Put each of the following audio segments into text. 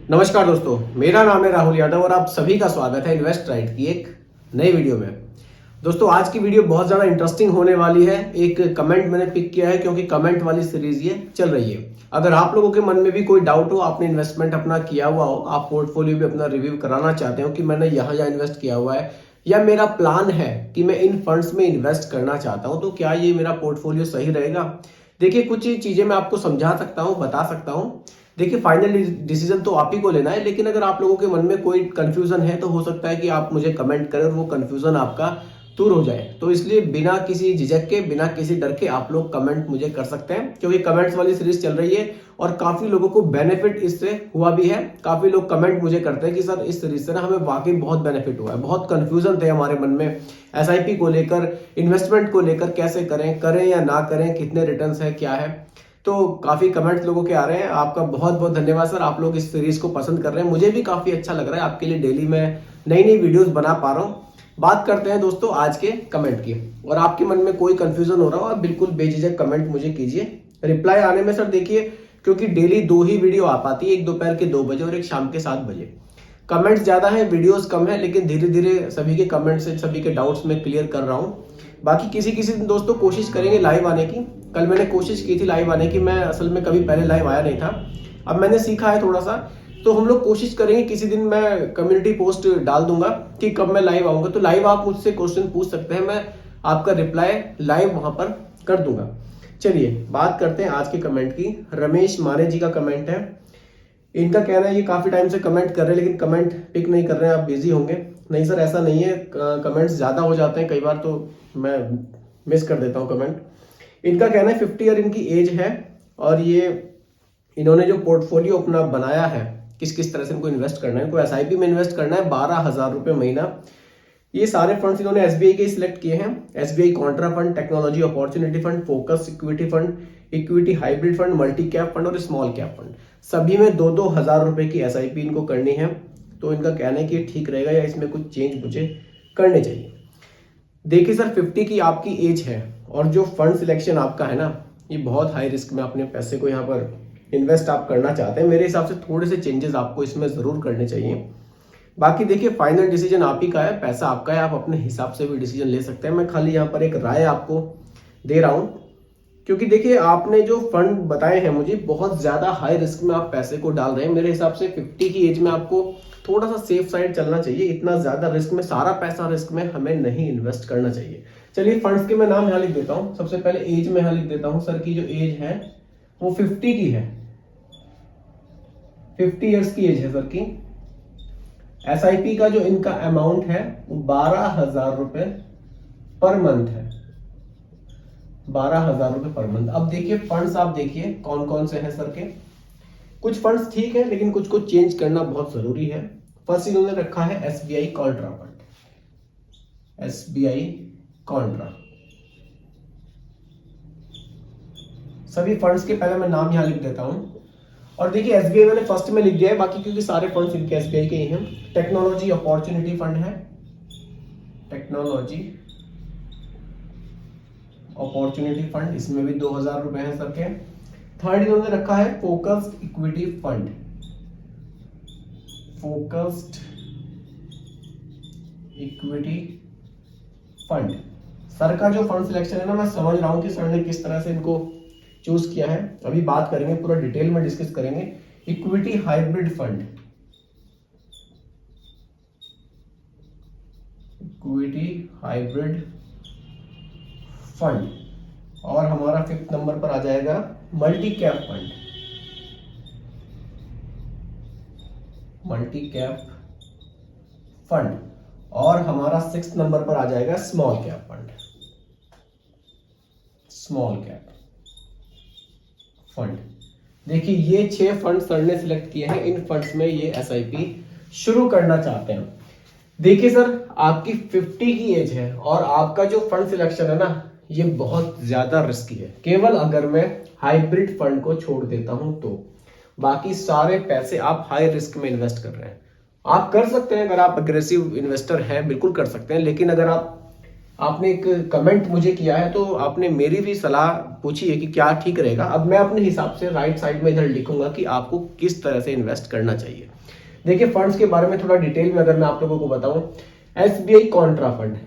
नमस्कार दोस्तों, मेरा नाम है राहुल यादव और आप सभी का स्वागत है इन्वेस्ट राइट की एक नई वीडियो में। दोस्तों, आज की वीडियो बहुत ज़्यादा इंटरेस्टिंग होने वाली है। एक कमेंट मैंने पिक किया है क्योंकि कमेंट वाली सीरीज ये चल रही है। अगर आप लोगों के मन में भी कोई डाउट हो, आपने इन्वेस्टमेंट अपना किया हुआ हो, आप पोर्टफोलियो भी अपना रिव्यू कराना चाहते हो कि मैंने यहाँ इन्वेस्ट किया हुआ है या मेरा प्लान है कि मैं इन फंड्स में इन्वेस्ट करना चाहता हूँ, तो क्या ये मेरा पोर्टफोलियो सही रहेगा। देखिए, कुछ चीज़ें मैं आपको समझा सकता हूँ, बता सकता हूँ। देखिए, फाइनल डिसीजन तो आप ही को लेना है, लेकिन अगर आप लोगों के मन में कोई कंफ्यूजन है तो हो सकता है कि आप मुझे कमेंट करें और वो कंफ्यूजन आपका दूर हो जाए। तो इसलिए बिना किसी झिझक के, बिना किसी डर के आप लोग कमेंट मुझे कर सकते हैं, क्योंकि कमेंट्स वाली सीरीज चल रही है और काफी लोगों को बेनिफिट इससे हुआ भी है। काफी लोग कमेंट मुझे करते हैं कि सर, इस सीरीज से ना हमें वाकई बहुत बेनिफिट हुआ है। बहुत कंफ्यूजन थे हमारे मन में एसआईपी को लेकर, इन्वेस्टमेंट को लेकर, कैसे करें या ना करें, कितने रिटर्न है, क्या है। तो काफी कमेंट्स लोगों के आ रहे हैं। आपका बहुत बहुत धन्यवाद सर, आप लोग इस सीरीज को पसंद कर रहे हैं। मुझे भी काफी अच्छा लग रहा है, आपके लिए डेली मैं नई नई वीडियोस बना पा रहा हूँ। बात करते हैं दोस्तों आज के कमेंट की। और आपके मन में कोई कंफ्यूजन हो रहा हो, आप बिल्कुल बेझिझक कमेंट मुझे कीजिए। रिप्लाई आने में सर देखिए, क्योंकि डेली 2 ही वीडियो आ पाती है, एक दोपहर के 2 बजे और एक शाम के 7 बजे। कमेंट्स ज्यादा है, वीडियोस कम है, लेकिन धीरे धीरे सभी के कमेंट्स से सभी के डाउट्स में क्लियर कर रहा हूँ। बाकी किसी किसी दिन दोस्तों कोशिश करेंगे लाइव आने की। कल मैंने कोशिश की थी लाइव आने की, मैं असल में कभी पहले लाइव आया नहीं था। अब मैंने सीखा है थोड़ा सा, तो हम लोग कोशिश करेंगे किसी दिन मैं कम्युनिटी पोस्ट डाल दूंगा कि कब मैं लाइव आऊंगा। तो लाइव आप मुझसे क्वेश्चन पूछ सकते हैं, मैं आपका रिप्लाई लाइव वहां पर कर दूंगा। चलिए बात करते हैं आज के कमेंट की। रमेश माने जी का कमेंट है। इनका कहना है ये काफी टाइम से कमेंट कर रहे हैं लेकिन कमेंट पिक नहीं कर रहे हैं, आप बिजी होंगे। नहीं सर, ऐसा नहीं है, कमेंट्स ज्यादा हो जाते हैं कई बार, तो मैं मिस कर देता हूँ कमेंट। इनका कहना है 50 ईयर इनकी एज है और ये इन्होंने जो पोर्टफोलियो अपना बनाया है, किस किस तरह से इनको इन्वेस्ट करना है। इनको एसआईपी में इन्वेस्ट करना है 12,000 रुपये महीना। ये सारे फंड्स इन्होंने एसबीआई के सिलेक्ट किए हैं। SBI Contra fund, technology opportunity fund, focus equity fund, equity hybrid fund, multi cap fund और स्मॉल कैप फंड। सभी में 2-2 हजार रुपए की एसआईपी इनको करनी है। तो इनका कहना है कि ठीक रहेगा या इसमें कुछ चेंज मुझे करने चाहिए। देखिए सर, 50 की आपकी एज है और जो फंड सिलेक्शन आपका है ना, ये बहुत हाई रिस्क में अपने पैसे को यहाँ पर इन्वेस्ट आप करना चाहते हैं। मेरे हिसाब से थोड़े से चेंजेस आपको इसमें जरूर करने चाहिए। बाकी देखिए, फाइनल डिसीजन आप ही का है, पैसा आपका है, आप अपने हिसाब से भी डिसीजन ले सकते हैं। मैं खाली यहाँ पर एक राय आपको दे रहा हूँ, क्योंकि देखिए आपने जो फंड बताए हैं मुझे, बहुत ज्यादा हाई रिस्क में आप पैसे को डाल रहे हैं। मेरे हिसाब से 50 की एज में आपको थोड़ा सा सेफ साइड चलना चाहिए। इतना ज्यादा रिस्क में, सारा पैसा रिस्क में हमें नहीं इन्वेस्ट करना चाहिए। चलिए फंड्स के मैं नाम यहाँ लिख देता हूँ। सबसे पहले एज में यहाँ लिख देता हूँ। सर की जो एज है वो 50 की है, 50 ईयर्स की एज है सर की। एसआईपी का जो इनका अमाउंट है वो 12,000 रुपए पर मंथ है, 12,000 रुपए पर मंथ। अब देखिए फंड्स, आप देखिए कौन कौन से हैं सर के। कुछ फंड्स ठीक है लेकिन कुछ को चेंज करना बहुत जरूरी है। फर्स्ट इन्होंने रखा है SBI Contra fund, SBI Contra. सभी फंड्स के पहले मैं नाम यहां लिख देता हूं। और देखिए एसबीआई मैंने फर्स्ट में लिख दिया है, बाकी क्योंकि सारे फंड्स इनके एसबीआई के ही हैं। टेक्नोलॉजी अपॉर्चुनिटी फंड है, टेक्नोलॉजी अपॉर्चुनिटी फंड, इसमें भी 2,000 रुपए हैं सर के। थर्ड इन्होंने रखा है focused equity fund, focused equity fund. Sir का जो फंड सिलेक्शन है ना, मैं समझ रहा हूं कि सर ने किस तरह से इनको चूज किया है। अभी बात करेंगे, पूरा डिटेल में डिस्कस करेंगे। Equity hybrid fund, equity hybrid fund. और हमारा 5th नंबर पर आ जाएगा multi cap fund, multi cap fund. और हमारा 6th नंबर पर आ जाएगा small cap fund, small cap fund. देखिए ये 6 फंड सर ने सिलेक्ट किए हैं। इन फंड्स में ये एसआईपी शुरू करना चाहते हैं। देखिए सर, आपकी 50 की एज है और आपका जो फंड सिलेक्शन है ना, ये बहुत ज्यादा रिस्की है। केवल अगर मैं हाइब्रिड फंड को छोड़ देता हूं तो बाकी सारे पैसे आप हाई रिस्क में इन्वेस्ट कर रहे हैं। आप कर सकते हैं, अगर आप अग्रेसिव इन्वेस्टर हैं बिल्कुल कर सकते हैं, लेकिन अगर आप आपने एक कमेंट मुझे किया है, तो आपने मेरी भी सलाह पूछी है कि क्या ठीक रहेगा। अब मैं अपने हिसाब से राइट साइड में इधर लिखूंगा कि आपको किस तरह से इन्वेस्ट करना चाहिए। देखिए फंड्स के बारे में थोड़ा डिटेल में अगर मैं आप लोगों को बताऊं, SBI Contra fund.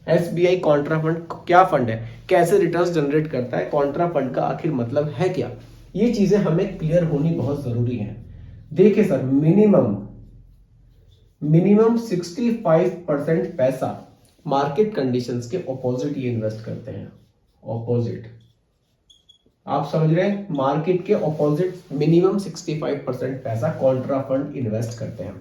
SBI Contra fund क्या फंड है, कैसे रिटर्न्स जनरेट करता है, कॉन्ट्रा फंड का आखिर मतलब है क्या, ये चीजें हमें क्लियर होनी बहुत जरूरी है। देखिए सर, मिनिमम 65% पैसा मार्केट कंडीशंस के ऑपोजिट ये इन्वेस्ट करते हैं। ऑपोजिट, आप समझ रहे हैं, मार्केट के ऑपोजिट मिनिमम 65% पैसा कॉन्ट्रा फंड इन्वेस्ट करते हैं।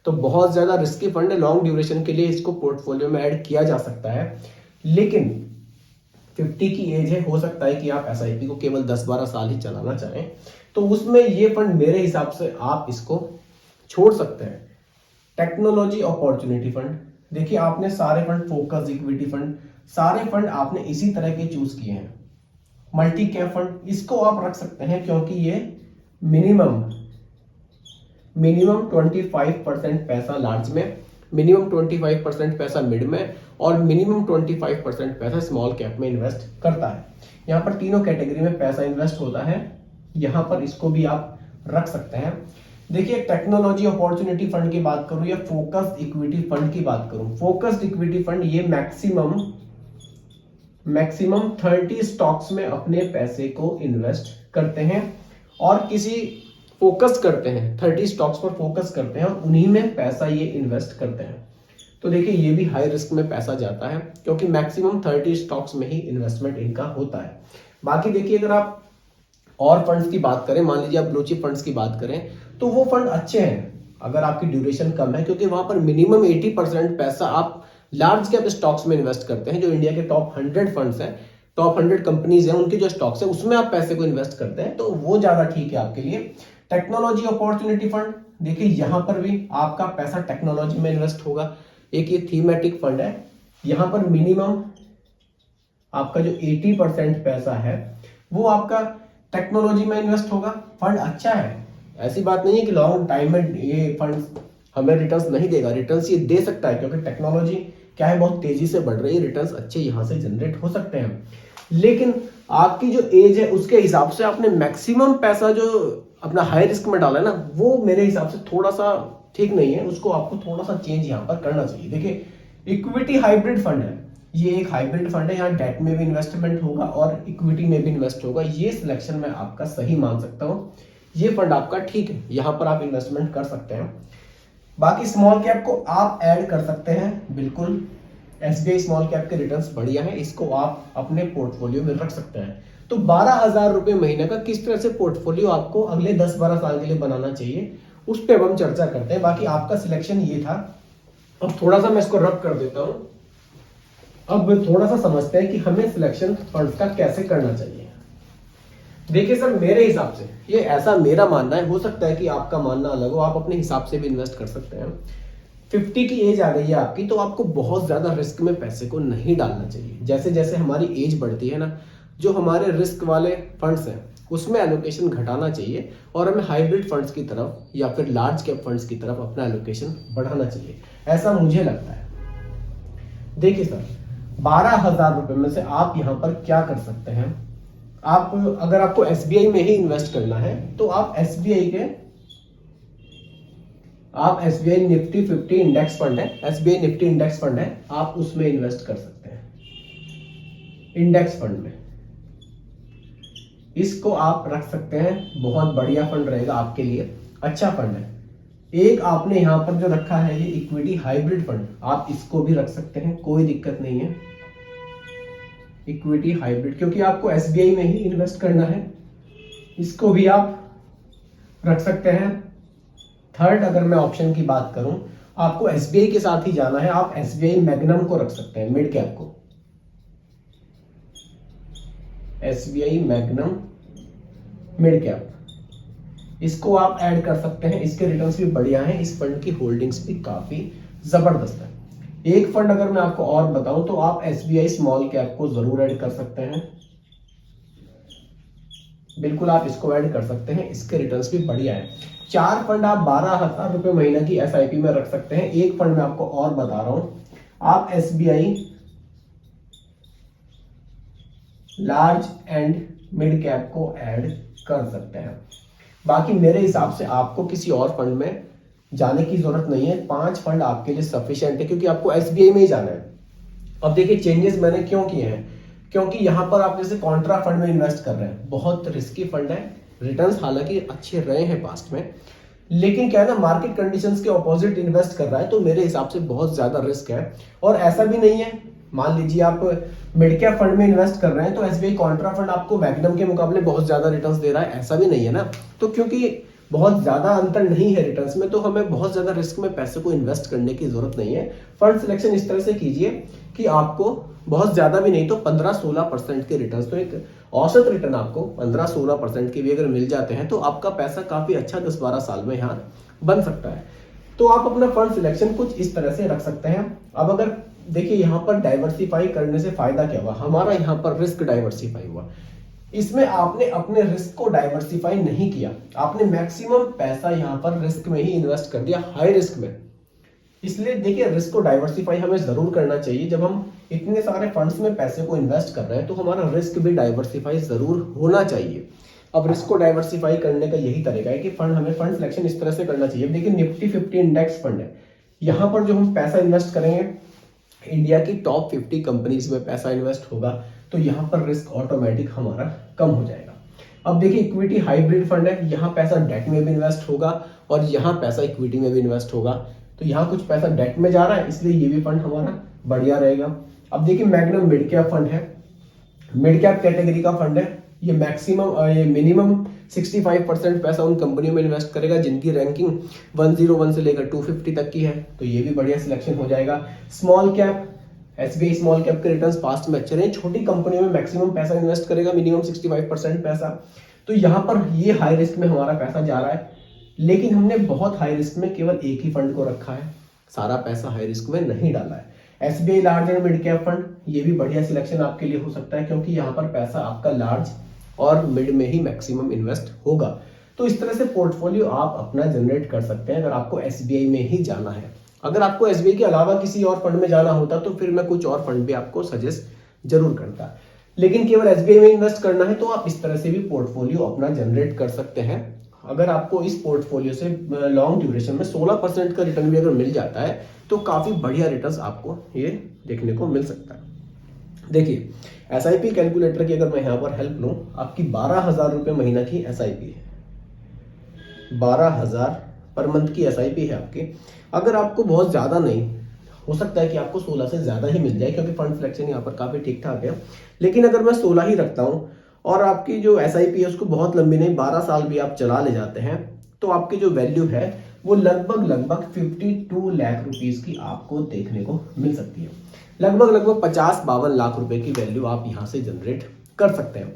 तो बहुत ज्यादा रिस्की फंड है, लॉन्ग ड्यूरेशन के लिए इसको पोर्टफोलियो में ऐड किया जा सकता है। लेकिन 50 की एज है, हो सकता है कि आप एसआईपी को केवल 10-12 साल ही चलाना चाहें, तो उसमें ये फंड मेरे हिसाब से आप इसको छोड़ सकते हैं। टेक्नोलॉजी अपॉर्चुनिटी फंड, देखिए आपने सारे फंड, फोकस, इक्विटी फंड, सारे फंड आपने इसी तरह के चूज किए हैं। मल्टी कैप फंड, इसको आप रख सकते हैं क्योंकि ये मिनिमम 25% पैसा लार्ज में, मिनिमम 25% पैसा मिड में और मिनिमम 25% पैसा स्मॉल कैप में इन्वेस्ट करता है। यहाँ पर तीनों कैटेगरी में पैसा इन्वेस्ट होता है, यहाँ पर इसको भी आप रख सकते हैं। देखिए टेक्नोलॉजी अपॉर्चुनिटी फंड की बात करूं या फोकस्ड इक्विटी फंड की बात करूं, फोकस्ड इक्विटी फंड ये मैक्सिमम 30 स्टॉक्स में अपने पैसे को इन्वेस्ट करते हैं और किसी फोकस करते हैं, 30 स्टॉक्स पर फोकस करते हैं और उन्हीं में पैसा ये इन्वेस्ट करते हैं। तो देखिए ये भी हाई रिस्क में पैसा जाता है क्योंकि मैक्सिमम 30 स्टॉक्स में ही इन्वेस्टमेंट इनका होता है। बाकी देखिए अगर आप और फंड्स की बात करें, मान लीजिए आप ब्लू चिप फंड्स की बात करें, तो वो फंड अच्छे हैं अगर आपकी ड्यूरेशन कम है, क्योंकि वहां पर मिनिमम 80% पैसा आप लार्ज कैप स्टॉक्स में इन्वेस्ट करते हैं। जो इंडिया के टॉप 100 फंड्स हैं, टॉप 100 कंपनीज हैं, उनके जो स्टॉक्स है उसमें आप पैसे को इन्वेस्ट करते हैं, तो वो ज्यादा ठीक है आपके लिए। टेक्नोलॉजी अपॉर्चुनिटी फंड, देखिए यहां पर भी आपका पैसा टेक्नोलॉजी में इन्वेस्ट होगा। एक ये थीमेटिक फंड है, यहां पर मिनिमम आपका जो 80% पैसा है वो आपका टेक्नोलॉजी में इन्वेस्ट होगा। फंड अच्छा है, ऐसी बात नहीं है कि लॉन्ग टाइम में ये फंड हमें रिटर्न्स नहीं देगा, रिटर्न्स ये दे सकता है क्योंकि टेक्नोलॉजी क्या है, बहुत तेजी से बढ़ रही है, रिटर्न्स अच्छे यहां से जनरेट हो सकते हैं। लेकिन आपकी जो एज है उसके हिसाब से आपने मैक्सिमम पैसा जो अपना हाई रिस्क में डाला है ना, वो मेरे हिसाब से थोड़ा सा ठीक नहीं है, उसको आपको थोड़ा सा चेंज यहाँ पर करना चाहिए। देखिए इक्विटी हाइब्रिड फंड है, ये एक हाइब्रिड फंड है, यहाँ डेट में भी इन्वेस्टमेंट होगा और इक्विटी में भी इन्वेस्ट होगा। ये सिलेक्शन मैं आपका सही मान सकता हूँ, ये फंड आपका ठीक है, यहाँ पर आप इन्वेस्टमेंट कर सकते हैं। बाकी स्मॉल कैप को आप ऐड कर सकते हैं, बिल्कुल एसबीआई स्मॉल कैप के रिटर्न्स बढ़िया है, इसको आप अपने पोर्टफोलियो में रख सकते हैं। तो 12,000 रुपए महीने का किस तरह से पोर्टफोलियो आपको अगले 10-12 साल के लिए बनाना चाहिए, उस पर हम चर्चा करते हैं। बाकी आपका सिलेक्शन ये था। अब थोड़ा सा मैं इसको रब कर देता हूं, अब थोड़ा सा समझते हैं कि हमें सिलेक्शन फंड का कैसे करना चाहिए। देखिए सर, मेरे हिसाब से ये ऐसा मेरा मानना है, हो सकता है कि आपका मानना अलग हो, आप अपने हिसाब से भी इन्वेस्ट कर सकते हैं। 50 की एज आ गई है आपकी, तो आपको बहुत ज्यादा रिस्क में पैसे को नहीं डालना चाहिए। जैसे जैसे हमारी एज बढ़ती है ना, जो हमारे रिस्क वाले फंड्स हैं उसमें एलोकेशन घटाना चाहिए और हमें हाइब्रिड फंड्स की तरफ या फिर लार्ज कैप फंड्स की तरफ अपना एलोकेशन बढ़ाना चाहिए, ऐसा मुझे लगता है। देखिए सर, 12,000 रुपए में से आप यहां पर क्या कर सकते हैं, आप अगर आपको एसबीआई में ही इन्वेस्ट करना है तो आप एसबीआई निफ्टी 50 इंडेक्स फंड है, एसबीआई निफ्टी इंडेक्स फंड है, आप उसमें इन्वेस्ट कर सकते हैं, इंडेक्स फंड में इसको आप रख सकते हैं। बहुत बढ़िया फंड रहेगा आपके लिए, अच्छा फंड है। एक आपने यहां पर जो रखा है ये इक्विटी हाइब्रिड फंड, आप इसको भी रख सकते हैं, कोई दिक्कत नहीं है। इक्विटी हाइब्रिड, क्योंकि आपको एसबीआई में ही इन्वेस्ट करना है, इसको भी आप रख सकते हैं। थर्ड अगर मैं ऑप्शन की बात करूं, आपको एसबीआई के साथ ही जाना है, आप एसबीआई मैग्नम को रख सकते हैं, मिड कैप को, एसबीआई मैग्नम मिड कैप, इसको आप ऐड कर सकते हैं। इसके रिटर्न्स भी बढ़िया हैं, इस फंड की होल्डिंग्स भी काफी जबरदस्त है। एक फंड अगर मैं आपको और बताऊं तो आप एसबीआई स्मॉल कैप को जरूर ऐड कर सकते हैं, बिल्कुल आप इसको ऐड कर सकते हैं, इसके रिटर्न्स भी बढ़िया है। 4 फंड आप 12,000 रुपए महीने की एसआईपी में रख सकते हैं। एक फंड मैं आपको और बता रहा हूं, आप SBI large and mid cap को ऐड कर सकते हैं। बाकी मेरे हिसाब से आपको किसी और फंड में जाने की जरूरत नहीं है, 5 फंड आपके लिए सफिशिएंट है, क्योंकि आपको एसबीआई में ही जाना है। अब देखिए चेंजेस मैंने क्यों किए हैं, क्योंकि यहां पर आप जैसे कॉन्ट्रा फंड में इन्वेस्ट कर रहे हैं, बहुत रिस्की फंड है। रिटर्न्स हालांकि अच्छे रहे हैं पास्ट में, लेकिन क्या है ना, मार्केट कंडीशंस के ऑपोजिट इन्वेस्ट कर रहा है, तो मेरे हिसाब से बहुत ज्यादा रिस्क है। और ऐसा भी नहीं है, मान लीजिए आप मिड कैप फंड में इन्वेस्ट कर रहे हैं तो एसबीआई कॉन्ट्रा फंड आपको मैग्नम के मुकाबले बहुत ज्यादा रिटर्न्स दे रहा है, ऐसा भी नहीं है ना। तो क्योंकि बहुत ज्यादा अंतर नहीं है रिटर्न्स में, तो हमें बहुत ज्यादा रिस्क में पैसे को इन्वेस्ट करने की जरूरत नहीं है। फंड सिलेक्शन इस तरह से कीजिए कि आपको बहुत ज्यादा भी नहीं तो 15-16% के रिटर्न्स, तो एक औसत रिटर्न आपको 15-16% के भी अगर मिल जाते हैं तो आपका पैसा काफी अच्छा 10-12 साल में यहाँ बन सकता है। तो आप अपना फंड सिलेक्शन कुछ इस तरह से रख सकते हैं। अब अगर देखिए यहाँ पर डाइवर्सिफाई करने से फायदा क्या हुआ, हमारा यहाँ पर रिस्क डाइवर्सिफाई हुआ। इसमें आपने अपने रिस्क को डाइवर्सिफाई नहीं किया, आपने मैक्सिमम पैसा यहाँ पर रिस्क में ही इन्वेस्ट कर दिया, हाई रिस्क में। इसलिए देखिए रिस्क को डाइवर्सिफाई हमें जरूर करना चाहिए। जब हम इतने सारे फंड्स में पैसे को इन्वेस्ट कर रहे हैं तो हमारा रिस्क भी डाइवर्सिफाई जरूर होना चाहिए। अब रिस्क को डाइवर्सिफाई करने का यही तरीका है कि हमें फंड सिलेक्शन इस तरह से करना चाहिए। देखिए निफ्टी 50 इंडेक्स फंड है, यहाँ पर जो हम पैसा इन्वेस्ट करेंगे, इंडिया की टॉप 50 कंपनीज में पैसा इन्वेस्ट होगा, तो यहाँ पर रिस्क ऑटोमेटिक हमारा कम हो जाएगा। अब देखिए इक्विटी हाइब्रिड फंड है, यहाँ पैसा डेट में भी इन्वेस्ट होगा और यहाँ पैसा इक्विटी में भी इन्वेस्ट होगा। तो यहाँ कुछ पैसा डेट में जा रहा है, इसलिए ये भी फंड हमारा बढ़िया रहेगा। अब देखिए मैग्नम मिड कैप फंड है, मिड कैप कैटेगरी का फंड है। ये मिनिमम 65% पैसा उन कंपनियों में इन्वेस्ट करेगा जिनकी रैंकिंग 101 से लेकर 250 तक की है, तो ये भी बढ़िया सिलेक्शन हो जाएगा। Small cap, SBI small cap के रिटर्न्स पास्ट में अच्छे रहे, छोटी कंपनियों में मैक्सिमम पैसा इन्वेस्ट करेगा, मिनिमम 65% पैसा। तो यहाँ पर ये हाई रिस्क में हमारा पैसा जा रहा है, लेकिन हमने बहुत हाई रिस्क में केवल एक ही फंड को रखा है, सारा पैसा हाई रिस्क में नहीं डाला है। SBI large and mid cap fund, ये भी बढ़िया सिलेक्शन आपके लिए हो सकता है, क्योंकि यहाँ पर पैसा आपका लार्ज और मिड में ही मैक्सिमम इन्वेस्ट होगा। तो इस तरह से पोर्टफोलियो आप अपना जनरेट कर सकते हैं अगर आपको एसबीआई में ही जाना है। अगर आपको एसबीआई के अलावा किसी और फंड में जाना होता तो फिर मैं कुछ और फंड भी आपको सजेस्ट जरूर करता, लेकिन केवल एसबीआई में इन्वेस्ट करना है तो आप इस तरह से भी पोर्टफोलियो अपना जनरेट कर सकते हैं। अगर आपको इस पोर्टफोलियो से लॉन्ग ड्यूरेशन में 16% का रिटर्न भी अगर मिल जाता है तो काफी बढ़िया रिटर्न्स आपको ये देखने को मिल सकता है। देखिए एसआईपी कैलकुलेटर की अगर मैं यहाँ पर हेल्प लूं, आपकी 12,000 रुपये महीना की एसआईपी है, 12,000 पर मंथ की एसआईपी है आपकी। अगर आपको बहुत ज्यादा नहीं, हो सकता है कि आपको 16 से ज्यादा ही मिल जाए, क्योंकि फंड सिलेक्शन यहाँ पर काफी ठीक ठाक है, लेकिन अगर मैं 16 ही रखता हूँ और आपकी जो एसआईपी है उसको बहुत लंबी नहीं, 12 साल भी आप चला ले जाते हैं, तो आपकी जो वैल्यू है वो लगभग 52 लाख रुपीस की आपको देखने को मिल सकती है। लगभग 50-52 लाख रुपए की वैल्यू आप यहाँ से जनरेट कर सकते हैं।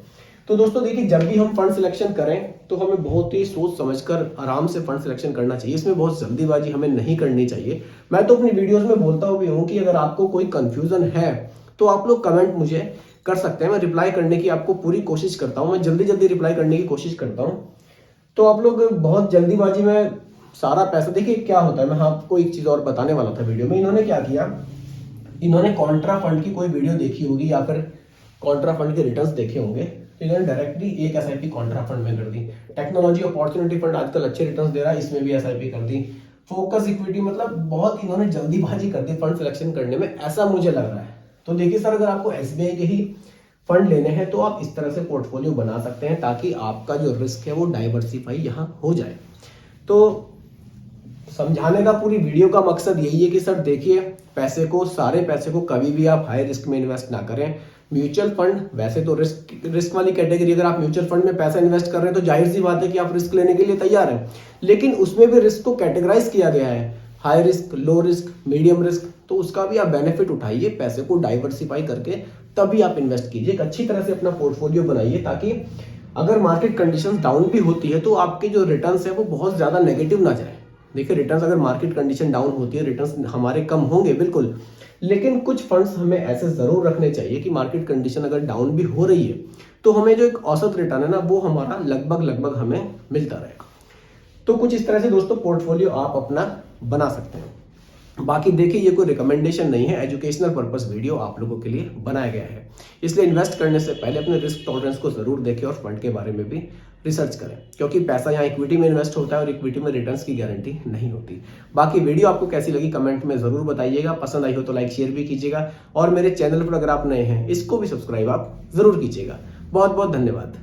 तो दोस्तों देखिए, जब भी हम फंड सिलेक्शन करें तो हमें बहुत ही सोच समझकर आराम से फंड सिलेक्शन करना चाहिए, इसमें बहुत जल्दीबाजी हमें नहीं करनी चाहिए। मैं तो अपनी वीडियोस में बोलता भी हूँ कि अगर आपको कोई कंफ्यूजन है तो आप लोग कमेंट मुझे कर सकते हैं, मैं रिप्लाई करने की आपको पूरी कोशिश करता हूँ, मैं जल्दी रिप्लाई करने की कोशिश करता हूँ। तो आप लोग बहुत जल्दीबाजी में सारा पैसा, देखिए क्या होता है, मैं आपको एक चीज और बताने वाला था वीडियो में। इन्होंने क्या किया, इन्होंने कॉन्ट्रा फंड की कोई वीडियो देखी होगी या फिर कॉन्ट्रा फंड के रिटर्न्स देखे होंगे, तो इन्होंने डायरेक्टली एक एसआईपी कॉन्ट्रा फंड में कर दी। टेक्नोलॉजी अपॉर्चुनिटी फंड आजकल अच्छे रिटर्न्स दे रहा है, इसमें भी एसआईपी कर दी। फोकस इक्विटी, मतलब बहुत इन्होंने जल्दीबाजी कर दी फंड सिलेक्शन करने में, ऐसा मुझे लग रहा है। तो देखिए सर, अगर आपको एसबीआई के ही फंड लेने हैं तो आप इस तरह से पोर्टफोलियो बना सकते हैं, ताकि आपका जो रिस्क है वो डाइवर्सिफाई यहाँ हो जाए। तो समझाने का पूरी वीडियो का मकसद यही है कि सर देखिए, पैसे को, सारे पैसे को कभी भी आप हाई रिस्क में इन्वेस्ट ना करें। म्यूचुअल फंड वैसे तो रिस्क वाली कैटेगरी, अगर आप म्यूचुअल फंड में पैसा इन्वेस्ट कर रहे हैं तो जाहिर सी बात है कि आप रिस्क लेने के लिए तैयार हैं, लेकिन उसमें भी रिस्क को कैटेगराइज किया गया है, high risk, low risk, medium risk, तो उसका भी आप बेनिफिट उठाइए, पैसे को डाइवर्सिफाई करके तभी आप इन्वेस्ट कीजिए। एक अच्छी तरह से अपना पोर्टफोलियो बनाइए, ताकि अगर मार्केट कंडीशंस डाउन भी होती है तो आपके जो रिटर्न्स है वो बहुत ज्यादा नेगेटिव ना जाए। देखिए रिटर्न्स, अगर मार्केट कंडीशन डाउन होती है, रिटर्न्स हमारे कम होंगे बिल्कुल, लेकिन कुछ फंड्स हमें ऐसे जरूर रखने चाहिए कि मार्केट कंडीशन अगर डाउन भी हो रही है तो हमें जो एक औसत रिटर्न है ना, वो हमारा लगभग हमें मिलता रहेगा। तो कुछ इस तरह से दोस्तों पोर्टफोलियो आप अपना बना सकते हैं। बाकी देखिए, ये कोई रिकमेंडेशन नहीं है, एजुकेशनल पर्पस वीडियो आप लोगों के लिए बनाया गया है। इसलिए इन्वेस्ट करने से पहले अपने रिस्क टॉलरेंस को जरूर देखें और फंड के बारे में भी रिसर्च करें, क्योंकि पैसा यहाँ इक्विटी में इन्वेस्ट होता है और इक्विटी में रिटर्न्स की गारंटी नहीं होती। बाकी वीडियो आपको कैसी लगी कमेंट में जरूर बताइएगा, पसंद आई हो तो लाइक शेयर भी कीजिएगा और मेरे चैनल पर अगर आप नए हैं इसको भी सब्सक्राइब आप जरूर कीजिएगा। बहुत बहुत धन्यवाद।